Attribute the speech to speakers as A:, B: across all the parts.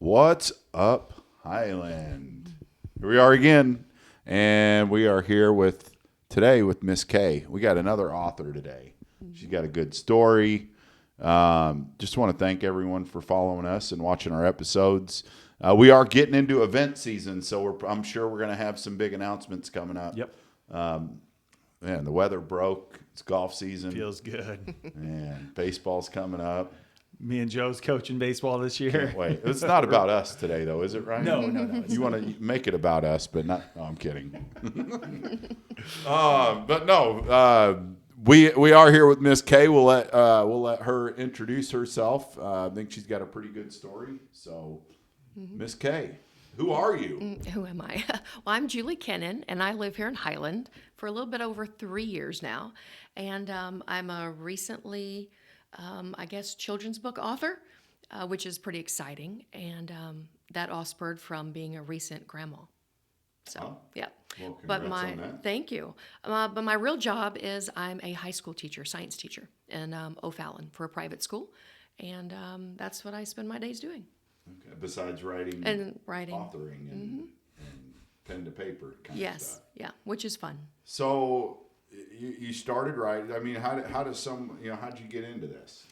A: What's up, Highland? Here we are again, and we are here today with Miss K. We got another author today. She's got a good story. Just want to thank everyone for following us and watching our episodes. We are getting into event season, so I'm sure we're going to have some big announcements coming up.
B: Yep.
A: Man, the weather broke. It's golf season.
B: Feels good.
A: Man, baseball's coming up.
B: Me and Joe's coaching baseball this year.
A: Can't wait. It's not about us today, though, is it, Ryan?
B: No.
A: You want to make it about us, but not. No, I'm kidding. But no, we are here with Miss K. We'll let her introduce herself. I think she's got a pretty good story. So, Miss K, who are you?
C: Who am I? Well, I'm Julie Kennon, and I live here in Highland for a little bit over 3 years now. And I'm a recently, children's book author, which is pretty exciting. And that all spurred from being a recent grandma. So, yeah.
A: Well,
C: But
A: congrats on that.
C: thank you. But my real job is I'm a high school teacher, science teacher in O'Fallon for a private school. And that's what I spend my days doing.
A: Okay. Besides writing, authoring, and pen to paper kind of stuff.
C: Yeah, which is fun.
A: So you started writing. I mean, how'd you get into this?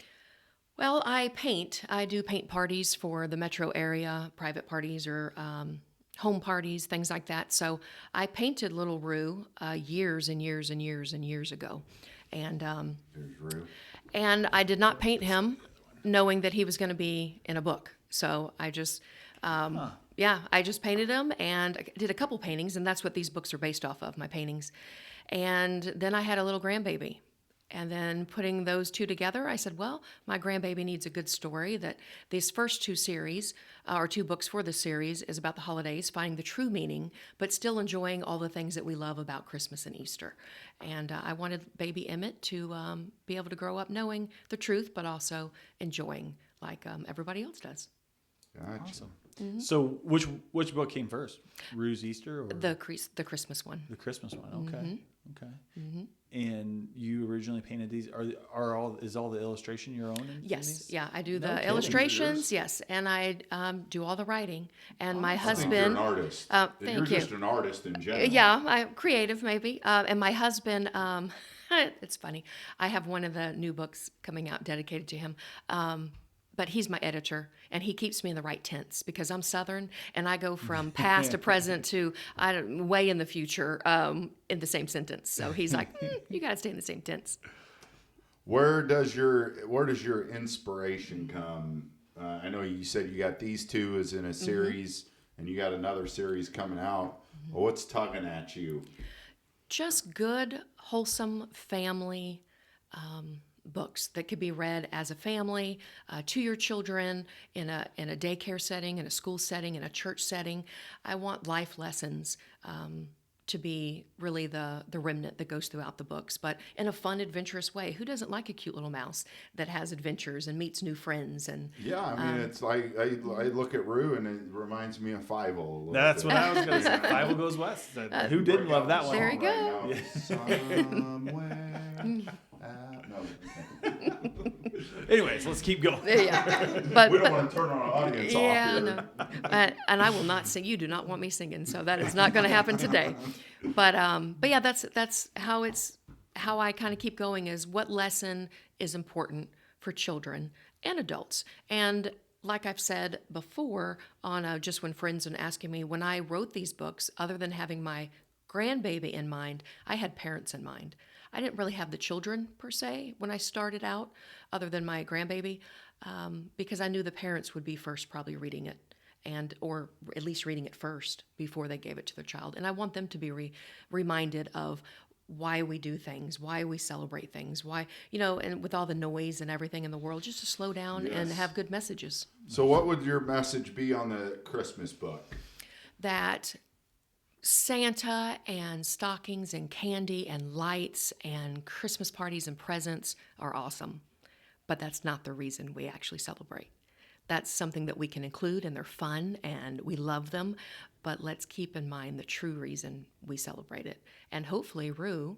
C: Well, I paint. I do paint parties for the metro area, private parties or home parties, things like that. So I painted Little Rue years and years and years and years ago. And
A: There's Rue.
C: and I did not paint him knowing that he was going to be in a book. So I just, I just painted him and I did a couple paintings, and that's what these books are based off of, my paintings. And then I had a little grandbaby. And then putting those two together, I said, well, my grandbaby needs a good story. That these first two series, or two books for the series, is about the holidays, finding the true meaning, but still enjoying all the things that we love about Christmas and Easter. And I wanted baby Emmett to be able to grow up knowing the truth, but also enjoying like everybody else does.
A: Gotcha.
B: Awesome. Mm-hmm. So which book came first? Rue's Easter or
C: The Christmas one.
B: the Christmas one? Okay.
C: Mm-hmm.
B: Okay. Mm-hmm. And you originally painted these. Is all the illustration your own? In
C: Yes,
B: these?
C: yeah, I do
B: No
C: the
B: kidding.
C: illustrations, yes, and I do all the writing. And my
A: I think you're
C: husband,
A: an artist.
C: thank
A: You're
C: you.
A: just an artist in general.
C: Yeah, I'm creative maybe. And my husband, it's funny. I have one of the new books coming out dedicated to him. But he's my editor, and he keeps me in the right tense because I'm Southern, and I go from past to present to way in the future in the same sentence. So he's like, you got to stay in the same tense.
A: Where does your inspiration come? I know you said you got these two as in a series, and you got another series coming out. Well, what's tugging at you?
C: Just good, wholesome family books that could be read as a family to your children in a daycare setting, in a school setting, in a church setting. I want life lessons to be really the remnant that goes throughout the books, but in a fun, adventurous way. Who doesn't like a cute little mouse that has adventures and meets new friends? And
A: Yeah, I mean, it's like I look at Rue and it reminds me of Five-O.
B: That's what I was going to say. Five goes west. Who didn't love that one?
C: There you go.
A: Somewhere no.
B: Anyways, let's keep going.
C: yeah,
A: We
C: but
A: don't want to turn our audience off here.
C: no, and I will not sing. You do not want me singing, so that is not going to happen today. But yeah, that's how I kind of keep going. Is what lesson is important for children and adults. And like I've said before, on just when friends are asking me, when I wrote these books, other than having my grandbaby in mind, I had parents in mind. I didn't really have the children per se when I started out, other than my grandbaby, because I knew the parents would be first probably reading it, or at least reading it first before they gave it to their child. And I want them to be reminded of why we do things, why we celebrate things, why, and with all the noise and everything in the world, just to slow down and
A: Yes.
C: have good messages.
A: So what would your message be on the Christmas book?
C: That Santa and stockings and candy and lights and Christmas parties and presents are awesome, but that's not the reason we actually celebrate. That's something that we can include, and they're fun and we love them, but let's keep in mind the true reason we celebrate it. And hopefully Rue,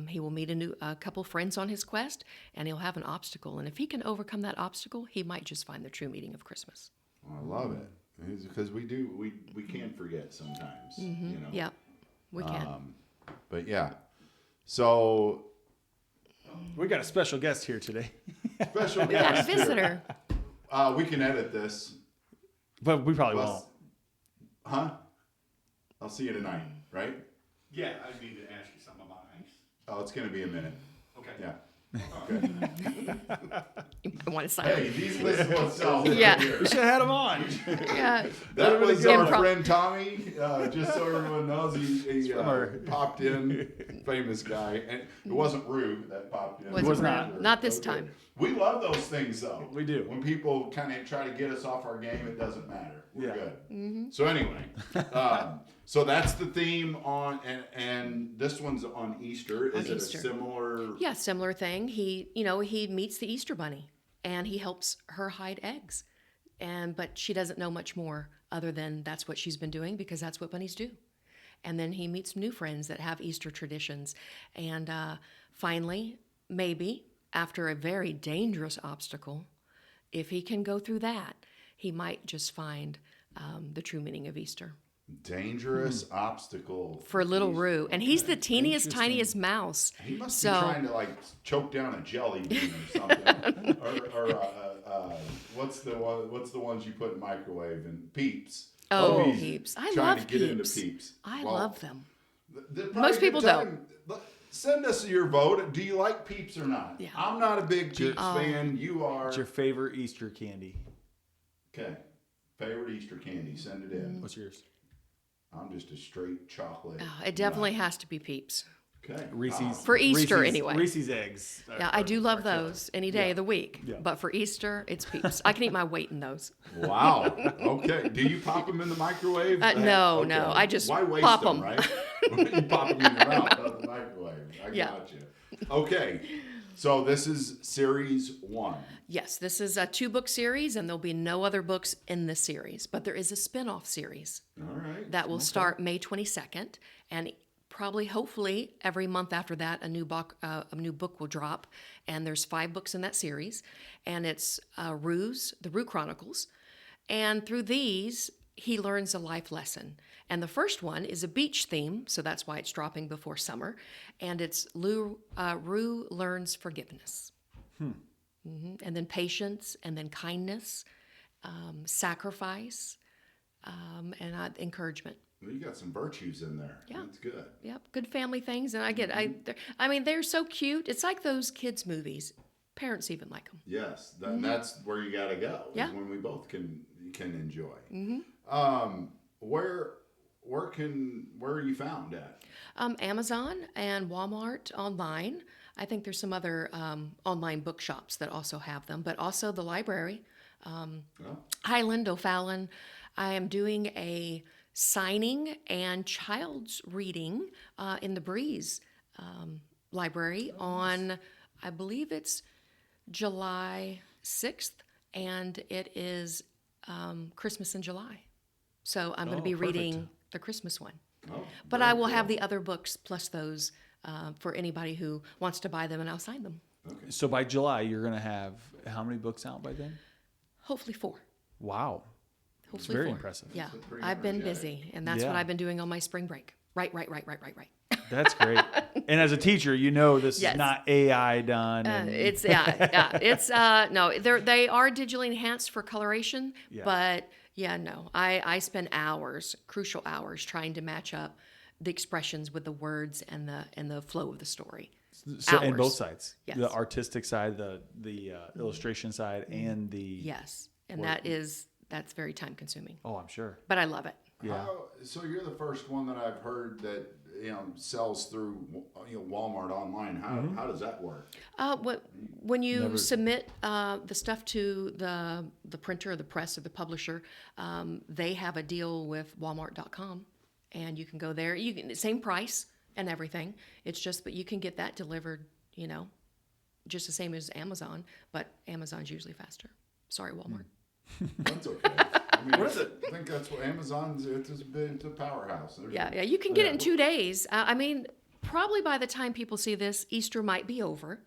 C: he will meet a couple friends on his quest, and he'll have an obstacle, and if he can overcome that obstacle, he might just find the true meaning of Christmas.
A: I love it because we can forget sometimes. You know.
C: Yep, we can.
A: But yeah, so
B: We got a special guest here today,
A: special
C: We got a
A: guest here.
C: visitor.
A: We can edit this.
B: but we probably
A: Plus-
B: won't.
A: Huh? I'll see you tonight, right?
D: Yeah, I need to ask you something about ice.
A: Oh, it's gonna be a minute.
D: Okay.
A: Yeah. Okay.
C: You might want to sign.
A: Hey, these listen to themselves.
C: Yeah.
B: We should have had him on.
C: Yeah.
A: That was our
C: Improv.
A: friend Tommy. Just so everyone knows, he
B: our-
A: popped in, famous guy, and it wasn't Rue that popped in.
C: Wasn't
B: Was not.
C: Rue. Not this time.
A: We love those things, though.
B: We do.
A: When people kind of try to get us off our game, it doesn't matter. We're
B: Yeah.
A: good.
C: Mm-hmm.
A: So anyway, so that's the theme on, and this one's on Easter. Is
C: On
A: it
C: Easter.
A: a similar?
C: Yeah, similar thing. He meets the Easter bunny and he helps her hide eggs. But she doesn't know much more other than that's what she's been doing because that's what bunnies do. And then he meets new friends that have Easter traditions. And finally, maybe after a very dangerous obstacle, if he can go through that, he might just find the true meaning of Easter.
A: Dangerous obstacle
C: For little
A: Easter.
C: Rue. And he's the teeniest,
B: Interesting.
C: tiniest mouse.
A: He must
C: So-
A: be trying to like choke down a jelly bean or something. or what's the ones you put in microwave and Peeps.
C: Oh,
A: He's
C: Peeps. I
A: trying
C: love
A: to get
C: Peeps.
A: into Peeps.
C: I
A: Well,
C: love them.
A: they're probably
C: Most
A: a good
C: people
A: time. Send us your vote. Do you like Peeps or not?
C: Yeah.
A: I'm not a big Peeps
C: Oh.
A: fan. You are.
B: What's your favorite Easter candy?
A: Okay. Favorite Easter candy? Send it in.
B: What's yours?
A: I'm just a straight chocolate.
C: Oh, it definitely has to be Peeps.
A: Okay.
B: Reese's.
C: For Easter,
B: Reese's,
C: anyway.
B: Reese's eggs.
C: Yeah, I do love those any day of the week.
B: Yeah.
C: But for Easter, it's Peeps. I can eat my weight in those.
A: Wow. Okay. Do you pop them in the microwave?
C: No,
A: Okay.
C: no. I just
A: Why waste
C: pop
A: them,
C: 'em.
A: right? You pop them in your mouth, not the microwave. I
C: Yeah.
A: got you. Okay. So this is series 1.
C: Yes, this is a 2-book series, and there'll be no other books in this series. But there is a spin-off series
A: All right.
C: that will start May 22nd, and probably, hopefully, every month after that, a new book will drop. And there's 5 books in that series, and it's the Rue Chronicles. And through these, he learns a life lesson. And the first one is a beach theme, so that's why it's dropping before summer. And it's Rue learns forgiveness. And then patience, and then kindness, sacrifice, and encouragement.
A: Well, you got some virtues in there.
C: Yeah.
A: That's good.
C: Yep, good family things. And I mean, they're so cute. It's like those kids' movies. Parents even like them.
A: Yes. That's where you got to go. is
C: Yeah.
A: When we both can enjoy. Where are you found at?
C: Amazon and Walmart online. I think there's some other online bookshops that also have them, but also the library.
A: Oh,
C: Highland, O'Fallon. I am doing a signing and child's reading in the Breeze library on, I believe it's July 6th, and it is Christmas in July. So I'm going to be
B: perfect.
C: reading the Christmas one.
A: oh,
C: But
A: very
C: I will
A: cool.
C: have the other books plus those for anybody who wants to buy them, and I'll sign them.
B: So by July, you're going to have how many books out by then?
C: Hopefully 4.
B: Wow.
C: Hopefully
B: very
C: 4.
B: impressive.
C: Yeah,
A: pretty
C: I've been
A: energetic.
C: busy, and that's what
B: Yeah.
C: I've been doing on my spring break. Right.
B: That's great. And as a teacher, you know this
C: Yes.
B: is not AI done. And
C: It's it's no, they are digitally enhanced for coloration,
B: Yeah.
C: but no, I spend hours, crucial hours, trying to match up the expressions with the words and the flow of the story.
B: so and
C: hours.
B: both sides,
C: Yes.
B: the artistic side, the illustration side, and the
C: Yes, and
B: Work.
C: that's very time consuming,
B: oh, I'm sure.
C: but I love it.
B: Yeah.
A: So you're the first one that I've heard that sells through Walmart online. How does that work?
C: When you
B: Never-
C: submit the stuff to the printer or the press or the publisher, they have a deal with Walmart.com, and you can go there. You can same price and everything. It's just, but you can get that delivered, just the same as Amazon. But Amazon's usually faster. Sorry, Walmart.
A: That's okay. I mean, what is it? I think that's what Amazon's. It's a powerhouse.
C: Yeah, you can get it in 2 days. I mean, probably by the time people see this, Easter might be over,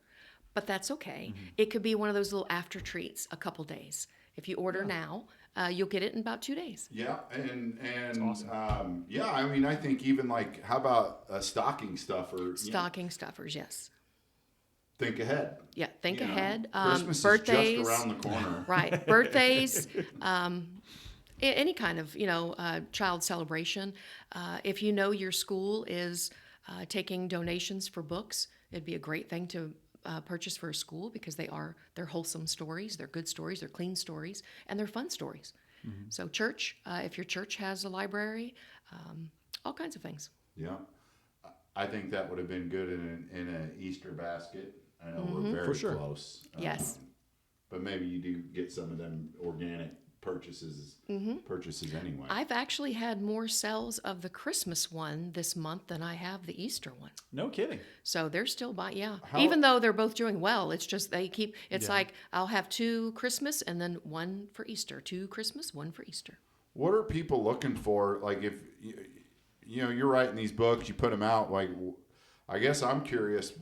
C: but that's okay. It could be one of those little after treats, a couple days. If you order now, you'll get it in about 2 days.
A: Yeah, and
B: awesome.
A: yeah, I mean, I think even like, how about a stocking stuffer? You know,
C: Stocking stuffers, yes.
A: think ahead.
C: Yeah, think
A: You know,
C: ahead.
A: Christmas
C: Birthdays,
A: is just around the corner.
C: right? Birthdays, any kind of child celebration. If you know your school is taking donations for books, it'd be a great thing to purchase for a school because they're wholesome stories, they're good stories, they're clean stories, and they're fun stories. Mm-hmm. So church, if your church has a library, all kinds of things.
A: Yeah, I think that would have been good in an Easter basket. I know
C: Mm-hmm.
A: we're very
B: For sure.
A: close.
C: Yes.
A: But maybe you do get some of them organic purchases anyway.
C: I've actually had more sales of the Christmas one this month than I have the Easter one.
B: No kidding.
C: So they're still buying, yeah.
A: How-
C: Even though they're both doing well, it's just they keep, it's
B: Yeah.
C: like I'll have 2 Christmas and then 1 for Easter. 2 Christmas, 1 for Easter.
A: What are people looking for? Like, if you know, you're writing these books, you put them out. Like, I guess I'm curious: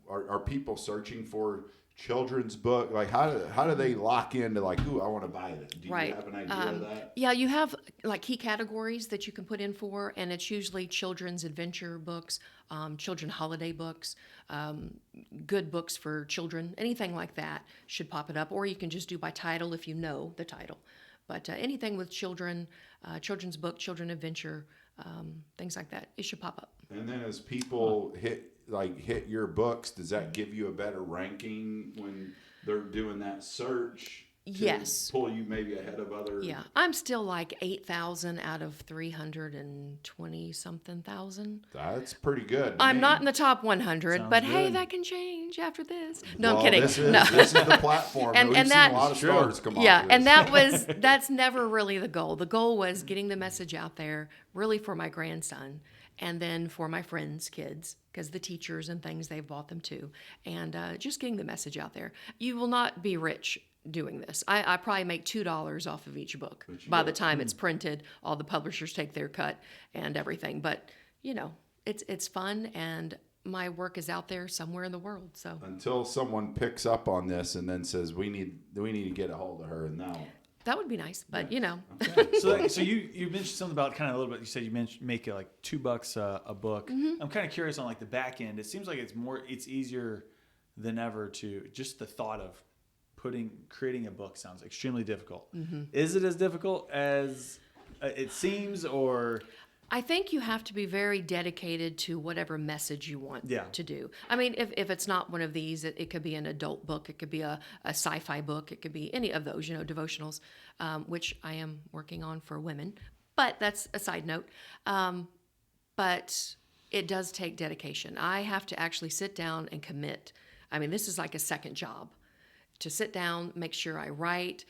A: are people searching for children's book? Like, how do they lock into like, ooh, I want to buy it? Do you
C: Right.
A: have an idea of that?
C: Yeah, you have like key categories that you can put in for, and it's usually children's adventure books, children holiday books, good books for children, anything like that should pop it up. Or you can just do by title if you know the title. But anything with children, children's book, children adventure, things like that, it should pop up.
A: And then as people hit your books, does that give you a better ranking when they're doing that search? To
C: Yes.
A: pull you maybe ahead of other.
C: Yeah, I'm still like 8,000 out of 320 something thousand.
A: That's pretty good. to
C: I'm
A: me.
C: not in the top 100,
B: Sounds
C: but hey,
B: good.
C: that can change after this. No,
A: Well,
C: I'm kidding.
A: This is,
C: No.
A: this is the platform.
C: And-
A: We've
C: and
A: seen
C: that-
A: a lot of
B: True.
A: stars come off
C: Yeah,
A: of
C: and
A: this.
C: that's never really the goal. The goal was getting the message out there, really for my grandson, and then for my friends' kids, because the teachers and things, they've bought them too, and just getting the message out there. You will not be rich doing this. I probably make $2 off of each book by the time it's printed. All the publishers take their cut and everything, but you know, it's fun, and my work is out there somewhere in the world. So
A: Until someone picks up on this and then says we need to get a hold of her, and now
C: that would be nice, but you know.
B: So you mentioned something about kind of a little bit. You said you make it like $2 a book.
C: Mm-hmm.
B: I'm kind of curious on like the back end. It seems like it's easier than ever to just the thought of creating a book sounds extremely difficult.
C: Mm-hmm.
B: Is it as difficult as it seems, or?
C: I think you have to be very dedicated to whatever message you want to do. I mean, if it's not one of these, it could be an adult book, it could be a sci-fi book, it could be any of those, devotionals, which I am working on for women. But that's a side note. But it does take dedication. I have to actually sit down and commit. I mean, this is like a second job. To sit down, make sure I write.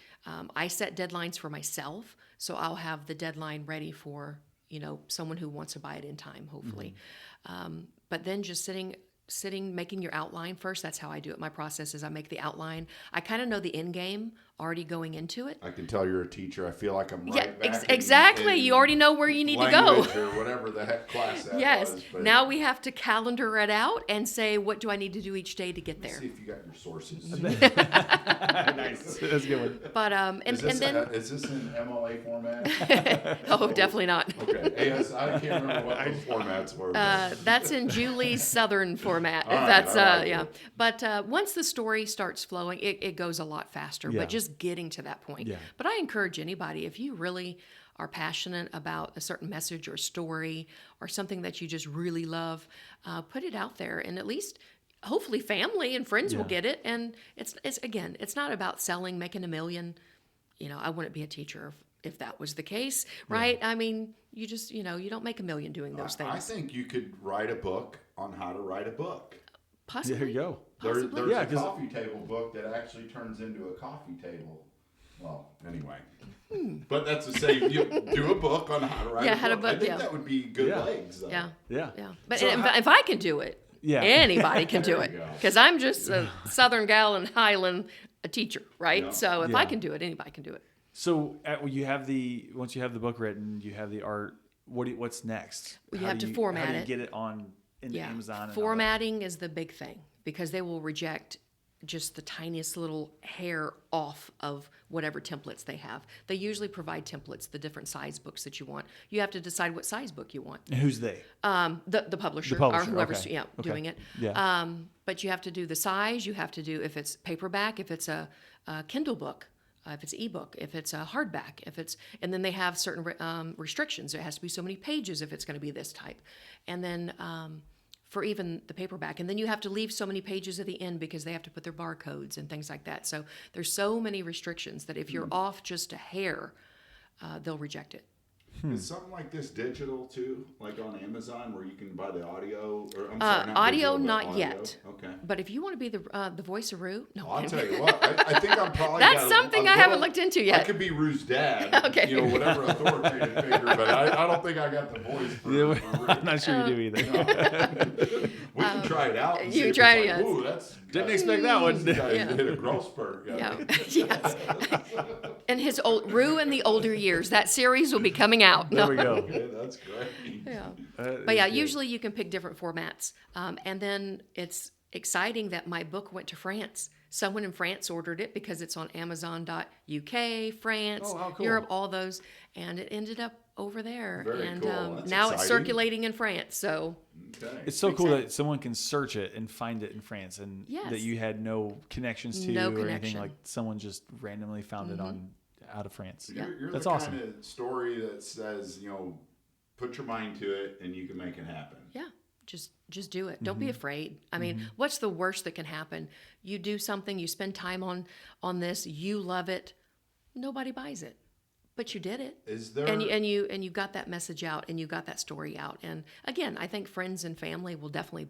C: I set deadlines for myself, so I'll have the deadline ready for someone who wants to buy it in time, hopefully. But then just sitting, making your outline first. That's how I do it. My process is I make the outline. I kind of know the end game already going into it.
A: I can tell you're a teacher. I feel like I'm
C: Yeah,
A: right back
C: exactly.
A: in
C: you already know where you need to go.
A: language or whatever the heck class that
C: Yes.
A: was. But
C: Now we have to calendar it out and say, what do I need to do each day to get
A: let's
C: there?
A: see if you got your sources.
B: Nice. That's a good one.
C: But
A: Is this in MLA format?
C: oh, definitely not.
A: Okay. AS, I can't remember what those formats were. but-
C: That's in Julie's Southern format.
A: All right,
C: That's
A: I like
C: yeah.
A: it.
C: But once the story starts flowing, it goes a lot faster.
B: Yeah.
C: But just getting to that point.
B: Yeah.
C: But I encourage anybody, if you really are passionate about a certain message or story or something that you just really love, put it out there, and at least hopefully family and friends will
B: Yeah.
C: get it. And it's not about selling, making a million. I wouldn't be a teacher if that was the case, right? I mean, you just you don't make a million doing those things.
A: I think you could write a book on how to write a book.
C: Possibly.
B: There you go.
A: There's
B: Yeah,
A: a
B: 'cause-
A: coffee table book that actually turns into a coffee table. Well, anyway. But that's to say, you do a book on how to write a book. I think that would be good
B: Yeah.
A: legs, though.
C: Yeah.
B: Yeah.
C: Yeah. But
B: So
C: if I can do it,
B: Yeah.
C: anybody can do
A: There
C: it.
A: you go.
C: Because I'm just a Southern gal in Highland, a teacher, right?
A: Yeah.
C: So if
B: Yeah.
C: I can do it, anybody can do it.
B: So once you have the book written, you have the art. What's next?
C: Well, you
B: How
C: have
B: do
C: to format
B: How do you
C: it.
B: get it on into
C: Yeah.
B: Amazon? And all that?
C: Formatting is the big thing because they will reject just the tiniest little hair off of whatever templates they have. They usually provide templates, the different size books that you want. You have to decide what size book you want.
B: And who's they?
C: The publisher,
B: The publisher,
C: or whoever's
B: okay. Okay.
C: doing it.
B: Yeah.
C: But you have to do the size. You have to do if it's paperback, if it's a Kindle book, if it's ebook, if it's a hardback, and then they have certain restrictions. It has to be so many pages if it's going to be this type, and then for even the paperback, and then you have to leave so many pages at the end because they have to put their barcodes and things like that. So there's so many restrictions that if you're off just a hair, they'll reject it.
A: Is something like this digital too, like on Amazon, where you can buy the audio? Or I'm sorry, not
C: Audio,
A: digital, but
C: not
A: audio?
C: yet.
A: Okay.
C: But if you want to be the voice of Rue, no.
A: I'll tell you what. I think I'm probably.
C: That's
A: got
C: something
A: a
C: I haven't
A: little-
C: looked into yet.
A: I could be Rue's dad.
C: Okay.
A: You know, whatever authoritative figure, but I don't think I got the voice for Rue.
B: I'm not sure you do either.
A: We can try it out. And
C: you
A: see if
C: try
A: it's
C: it,
A: like,
C: yes.
A: Ooh, that's
B: Didn't expect that one.
A: This guy
C: Yeah.
A: hit a growth spurt.
C: Yeah. Yes. And his Rue in the older years, that series will be coming out.
B: There
C: No.
B: we go.
A: Okay, that's great.
C: Yeah.
B: That
C: But yeah,
B: is good.
C: usually you can pick different formats. And then it's exciting that my book went to France. Someone in France ordered it because it's on Amazon.uk, France,
B: Oh, how cool.
C: Europe, all those. And it ended up over there.
A: Very
C: and
A: cool. That's
C: now it's
A: exciting.
C: circulating in France. So
A: Okay.
B: It's so cool that someone can search it and find it in France, and
C: Yes.
B: that you had no connections to
C: No
B: or anything.
C: connection.
B: Like someone just randomly found it out of France.
A: You're
B: That's
A: the
B: awesome.
A: kind of story that says, you know, put your mind to it and you can make it happen.
C: yeah, just do it. Don't
B: Mm-hmm.
C: be afraid. I mean, what's the worst that can happen? You do something, you spend time on this, you love it, nobody buys it. But you did it.
A: Is there
C: And you got that message out, and you got that story out. And again, I think friends and family will definitely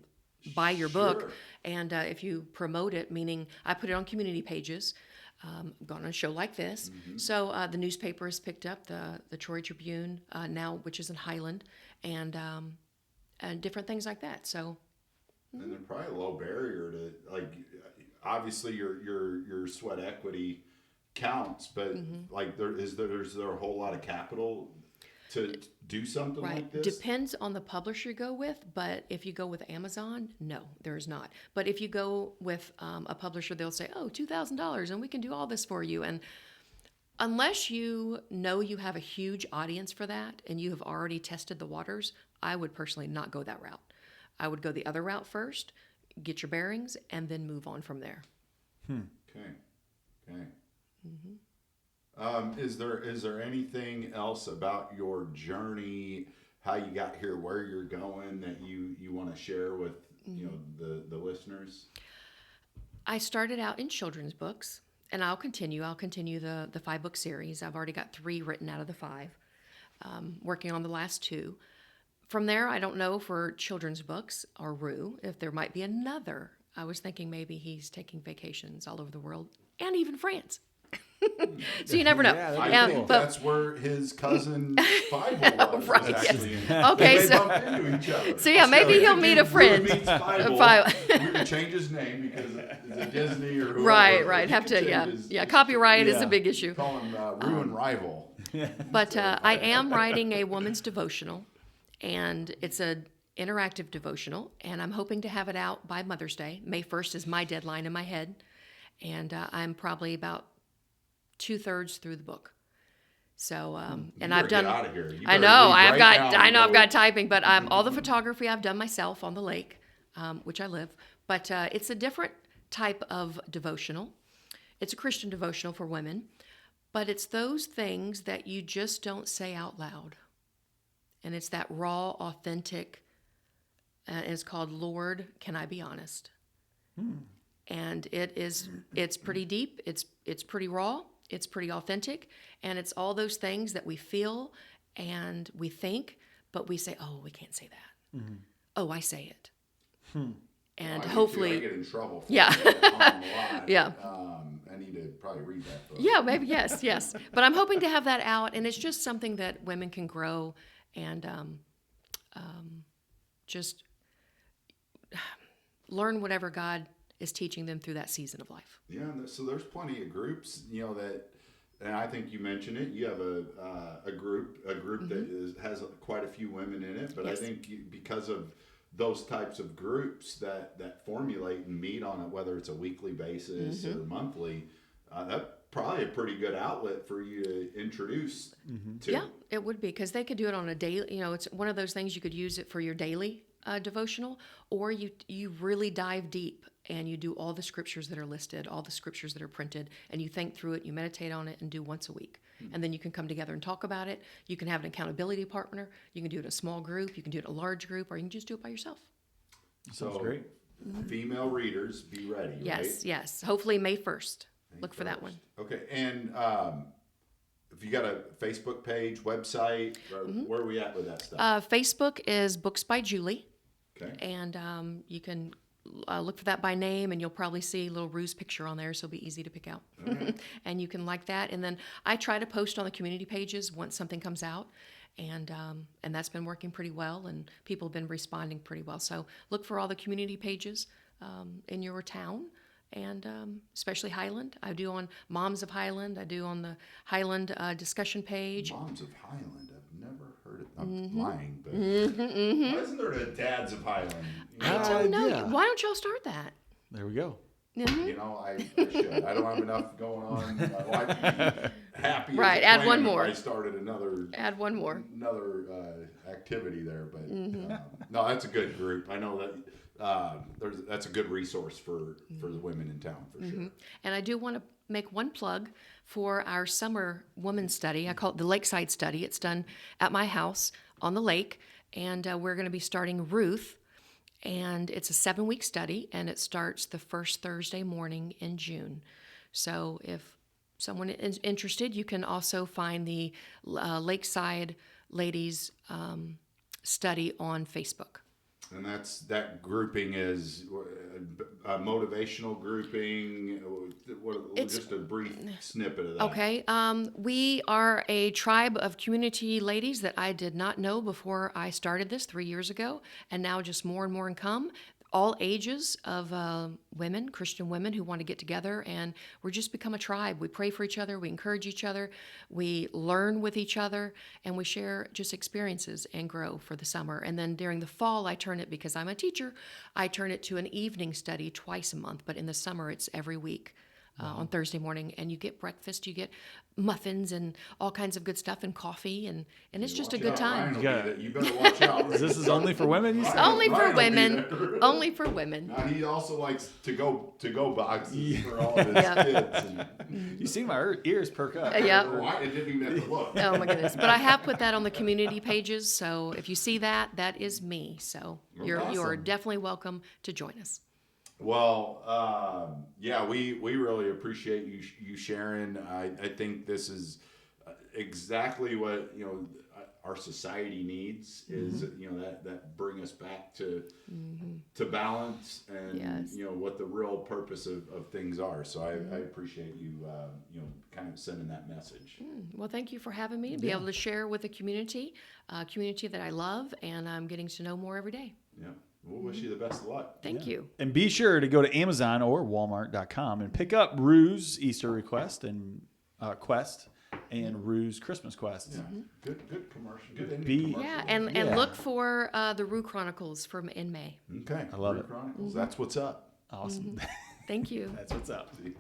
C: buy your book.
A: Sure.
C: And if you promote it, meaning I put it on community pages, gone on a show like this.
A: Mm-hmm.
C: So the newspaper has picked up the Troy Tribune now, which is in Highland, and different things like that. So
A: and there's probably a low barrier to, like, obviously your sweat equity counts, but like there's there a whole lot of capital to do something like this?
C: Depends on the publisher you go with, but if you go with Amazon, no, there is not. But if you go with a publisher, they'll say, oh, $2,000 and we can do all this for you. And unless you know you have a huge audience for that and you have already tested the waters, I would personally not go that route. I would go the other route first, get your bearings, and then move on from there.
A: Okay. Is there anything else about your journey, how you got here, where you're going, that you want to share with you know the listeners?
C: I started out in children's books, and I'll continue the 5-book series. I've already got 3 written out of the 5, working on the last 2. From there, I don't know for children's books or Rue if there might be another. I was thinking maybe he's taking vacations all over the world and even France. So you never know.
B: Yeah,
A: I think
C: but
A: that's where his cousin Fivel was.
C: Right,
A: was
C: yes.
A: actually in.
C: Okay,
A: They
C: so-
A: bumped into each other.
C: So, yeah, maybe he'll meet a friend.
A: Rue meets Fivel.
C: Fi-
A: We can change his name because it's Disney or whoever.
C: right.
A: He
C: Have
A: can
C: to,
A: change
C: yeah.
A: his-
C: Copyright is
B: Yeah.
C: a big issue.
A: Call him Rue and Rival.
C: But I am writing a woman's devotional, and it's an interactive devotional, and I'm hoping to have it out by Mother's Day. May 1st is my deadline in my head, and I'm probably about 2/3 through the book. So, and I've done.
A: Get out of here. You
C: I
A: better
C: know
A: leave
C: I've
A: right
C: got.
A: now
C: I
A: and
C: know I've
A: go.
C: got typing, but all the photography I've done myself on the lake, which I live. But it's a different type of devotional. It's a Christian devotional for women, but it's those things that you just don't say out loud, and it's that raw, authentic. And it's called "Lord, Can I Be Honest?" And it's pretty deep. It's pretty raw. It's pretty authentic, and it's all those things that we feel and we think, but we say, "Oh, we can't say that." Oh, I say it, and
A: I do too. I
C: hopefully,
A: get in trouble. For
C: Yeah.
A: that on the lot.
C: Yeah.
A: I need to probably read that book.
C: yeah, maybe yes. But I'm hoping to have that out, and it's just something that women can grow and just learn whatever God is teaching them through that season of life.
A: Yeah, so there's plenty of groups, you know, that, and I think you mentioned it. You have a group that has quite a few women in it. But
C: Yes.
A: I think because of those types of groups that formulate and meet on it, whether it's a weekly basis or monthly, that's probably a pretty good outlet for you to introduce to.
C: Yeah, it would be, because they could do it on a daily, it's one of those things you could use it for your daily devotional, or you really dive deep and you do all the scriptures that are listed, all the scriptures that are printed, and you think through it, you meditate on it, and do once a week. And then you can come together and talk about it. You can have an accountability partner. You can do it in a small group. You can do it in a large group, or you can just do it by yourself.
B: Sounds great.
A: Female readers, be ready,
C: Yes,
A: right?
C: yes. Hopefully May 1st. Look for that one.
A: Okay, and if you got a Facebook page, website, where are we at with that stuff?
C: Facebook is Books by Julie.
A: Okay.
C: And you can look for that by name, and you'll probably see a little Ruse picture on there, so it'll be easy to pick out.
A: Okay.
C: And you can like that. And then I try to post on the community pages once something comes out, and that's been working pretty well, and people have been responding pretty well. So look for all the community pages in your town, and especially Highland. I do on Moms of Highland. I do on the Highland discussion page.
A: Moms of Highland. I've never heard it. I'm lying, but why isn't there a Dads of Highland? You know,
C: I don't know.
B: Yeah.
C: Why don't y'all start that?
B: There we go.
A: you know, I should. I don't have enough going on. My wife would be happy. as
C: Right,
A: a
C: add
A: clam
C: one
A: if
C: more.
A: I started another
C: Add one more.
A: activity there, but no, that's a good group. I know that that's a good resource for the women in town for sure.
C: And I do want to make one plug for our summer women's study. I call it the Lakeside Study. It's done at my house on the lake, and we're going to be starting Ruth. And it's a 7-week study, and it starts the first Thursday morning in June. So if someone is interested, you can also find the Lakeside Ladies study on Facebook.
A: And that grouping is a motivational grouping. Just a brief snippet of that.
C: Okay. We are a tribe of community ladies that I did not know before I started this 3 years ago, and now just more and more come. All ages of women, Christian women who want to get together, and we're just become a tribe. We pray for each other, we encourage each other, we learn with each other, and we share just experiences and grow for the summer. And then during the fall, I turn it, because I'm a teacher, I turn it to an evening study twice a month, but in the summer it's every week. On Thursday morning, and you get breakfast, you get muffins and all kinds of good stuff, and coffee, and it's just a
A: Watch
C: good
A: out,
C: time.
A: Ryan will be there. You better watch out.
B: This is only for women, you said?
C: Only for
A: Ryan will be
C: women.
A: there.
C: Only for women.
A: Now, he also likes to go boxes for all of his
C: Yeah.
A: kids.
B: You see my ears perk up.
C: Yeah.
A: Why? It didn't even have to look.
C: Oh my goodness! But I have put that on the community pages, so if you see that, that is me. So you're
A: Awesome.
C: definitely welcome to join us.
A: Well, yeah, we really appreciate you sharing. I think this is exactly what our society needs is that bring us back to balance and
C: Yes.
A: what the real purpose of things are. So I appreciate you kind of sending that message.
C: Well, thank you for having me to be able to share with the community, community that I love, and I'm getting to know more every day.
A: Yeah, we'll wish you the best of luck.
C: Thank you.
B: And be sure to go to Amazon or Walmart.com and pick up Ruse Easter Request and Quest and Ruse Christmas Quest.
A: Yeah, good commercial. Good indie
B: Be-
A: commercial.
C: Yeah, and
B: Yeah.
C: look for the Rue Chronicles in May.
A: Okay,
B: I love
A: Root
B: it.
A: Chronicles. That's what's up.
B: Awesome.
C: Thank you.
B: That's what's up.
A: See?